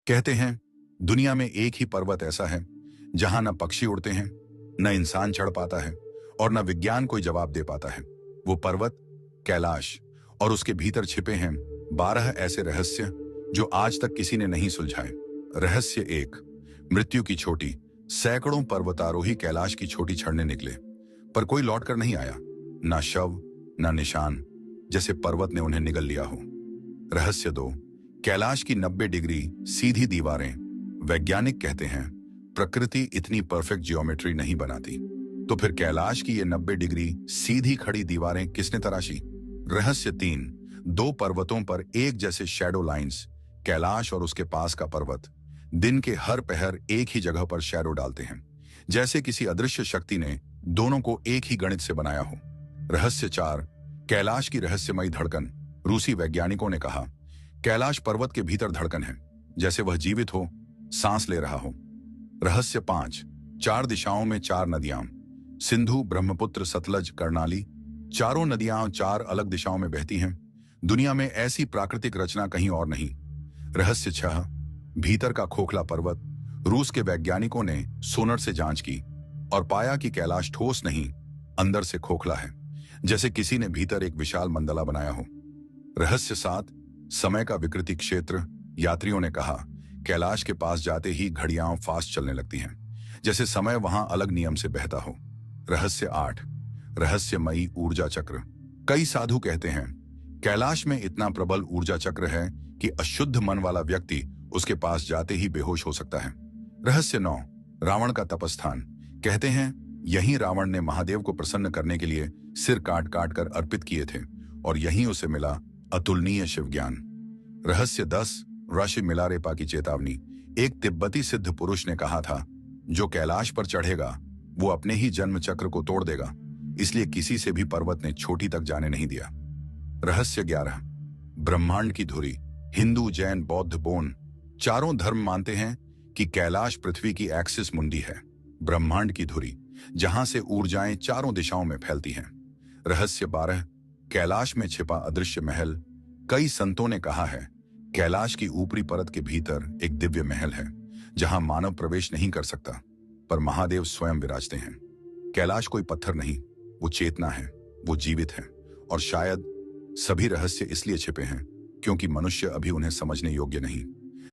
कहते हैं दुनिया में एक ही पर्वत ऐसा है जहां न पक्षी उड़ते हैं, न इंसान चढ़ पाता है और न विज्ञान कोई जवाब दे पाता है। वो पर्वत कैलाश, और उसके भीतर छिपे हैं 12 ऐसे रहस्य जो आज तक किसी ने नहीं सुलझाए। रहस्य एक। मृत्यु की छोटी। सैकड़ों पर्वतारोही कैलाश की छोटी चढ़ने निकले, पर कोई लौटकर नहीं आया। ना शव, ना निशान, जैसे पर्वत ने उन्हें निगल लिया हो। रहस्य दो। कैलाश की 90 डिग्री सीधी दीवारें। वैज्ञानिक कहते हैं प्रकृति इतनी परफेक्ट जियोमेट्री नहीं बनाती, तो फिर कैलाश की ये 90 डिग्री सीधी खड़ी दीवारें किसने तराशी? रहस्य तीन। दो पर्वतों पर एक जैसे शैडो लाइंस। कैलाश और उसके पास का पर्वत दिन के हर पहर एक ही जगह पर शैडो डालते हैं, जैसे किसी अदृश्य शक्ति ने दोनों को एक ही गणित से बनाया हो। रहस्य चार। कैलाश की रहस्यमयी धड़कन। रूसी वैज्ञानिकों ने कहा कैलाश पर्वत के भीतर धड़कन है, जैसे वह जीवित हो, सांस ले रहा हो। रहस्य पांच। चार दिशाओं में चार नदियां। सिंधु, ब्रह्मपुत्र, सतलज, कर्णाली। चारों नदियां चार अलग दिशाओं में बहती हैं। दुनिया में ऐसी प्राकृतिक रचना कहीं और नहीं। रहस्य छह। भीतर का खोखला पर्वत। रूस के वैज्ञानिकों ने सोनर से जांच की और पाया कि कैलाश ठोस नहीं, अंदर से खोखला है, जैसे किसी ने भीतर एक विशाल मंडला बनाया हो। रहस्य सात। समय का विकृति क्षेत्र। यात्रियों ने कहा कैलाश के पास जाते ही घड़ियां फास्ट चलने लगती हैं, जैसे समय वहां अलग नियम से बहता हो। रहस्य आठ। रहस्यमयी ऊर्जा चक्र। कई साधु कहते हैं कैलाश में इतना प्रबल ऊर्जा चक्र है कि अशुद्ध मन वाला व्यक्ति उसके पास जाते ही बेहोश हो सकता है। रहस्य नौ। रावण का तपस्थान। कहते हैं यहीं रावण ने महादेव को प्रसन्न करने के लिए सिर काट काट कर अर्पित किए थे और यहीं उसे मिला अतुलनीय शिव ज्ञान। रहस्य 10। ऋषि मिलारेपा की चेतावनी। एक तिब्बती सिद्ध पुरुष ने कहा था जो कैलाश पर चढ़ेगा वो अपने ही जन्म चक्र को तोड़ देगा, इसलिए किसी से भी पर्वत ने छोटी तक जाने नहीं दिया। रहस्य 11। ब्रह्मांड की धुरी। हिंदू, जैन, बौद्ध, बोन चारों धर्म मानते हैं कि कैलाश पृथ्वी की एक्सिस मुंडी है, ब्रह्मांड की धुरी, जहां से ऊर्जाएं चारों दिशाओं में फैलती हैं। रहस्य 12। कैलाश में छिपा अदृश्य महल। कई संतों ने कहा है कैलाश की ऊपरी परत के भीतर एक दिव्य महल है जहां मानव प्रवेश नहीं कर सकता, पर महादेव स्वयं विराजते हैं। कैलाश कोई पत्थर नहीं, वो चेतना है, वो जीवित है, और शायद सभी रहस्य इसलिए छिपे हैं क्योंकि मनुष्य अभी उन्हें समझने योग्य नहीं।